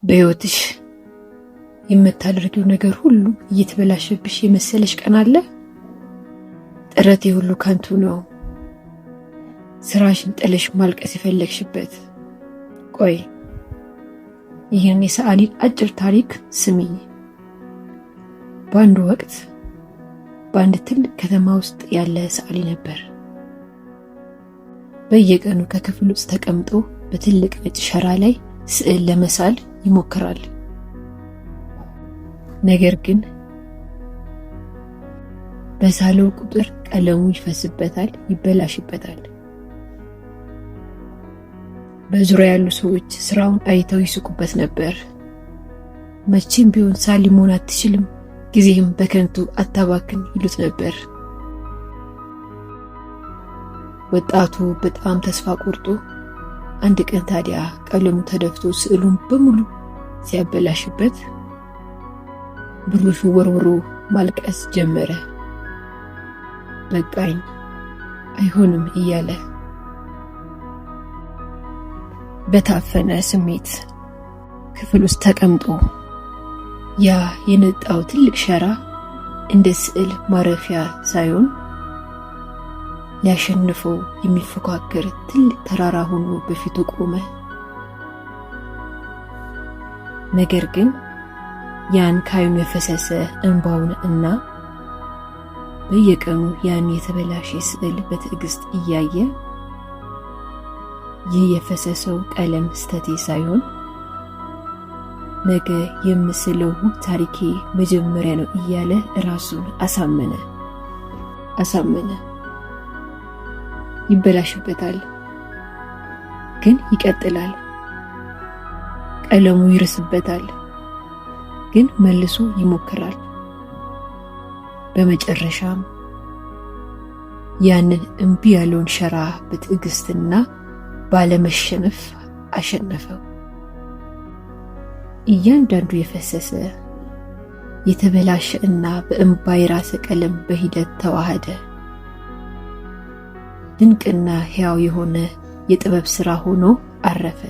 በህይወትሽ የምታደርጊው ነገር ሁሉ እየተበላሸብሽ የመሰለሽ ቀን አለ? ጥረቴ ሁሉ ከንቱ ነው። ስራሽን ጥለሽ ማልቀስ የፈለግሽበት። ቆይ ይህን የሰዓሊን አጭር ታሪክ ስሚኝ። በአንድ ወቅት በአንድ ትልቅ ከተማ ውስጥ ያለ ሰዓሊ ነበር። በየቀኑ ከክፍል ውስጥ ተቀምጦ በትልቅ ነጭ ሸራ ላይ ስዕል ለመሳል ይሞክራል። ነገር ግን በሳለው ቁጥር ቀለሙ ይፈስበታል፣ ይበላሽበታል። በዙሪያ ያሉ ሰዎች ስራውን አይተው ይስቁበት ነበር። መቼም ቢሆን ሳሊ መሆን አትችልም፣ ጊዜህም በከንቱ አታባክን ይሉት ነበር። ወጣቱ በጣም ተስፋ ቆርጦ አንድ ቀን ታዲያ ቀለሙ ተደፍቶ ስዕሉን በሙሉ ሲያበላሽበት ብሩሽ ወርውሮ ማልቀስ ጀመረ። በቃኝ፣ አይሆንም እያለ በታፈነ ስሜት ክፍል ውስጥ ተቀምጦ ያ የነጣው ትልቅ ሸራ እንደ ስዕል ማረፊያ ሳይሆን ሊያሸንፈው የሚፎካከር ትልቅ ተራራ ሆኖ በፊቱ ቆመ። ነገር ግን ያን ካይኑ የፈሰሰ እንባውን እና በየቀኑ ያን የተበላሸ ስዕል በትዕግስት እያየ ይህ የፈሰሰው ቀለም ስተቴ ሳይሆን ነገ የምስለው ውብ ታሪኬ መጀመሪያ ነው እያለ ራሱን አሳመነ። ይበላሽበታል፣ ግን ይቀጥላል። ቀለሙ ይርስበታል፣ ግን መልሶ ይሞክራል። በመጨረሻም ያንን እምቢ ያለውን ሸራ በትዕግስትና ባለመሸነፍ አሸነፈው። እያንዳንዱ የፈሰሰ የተበላሸ እና በእንባ የራሰ ቀለም በሂደት ተዋሃደ። ድንቅና ሕያው የሆነ የጥበብ ሥራ ሆኖ አረፈ።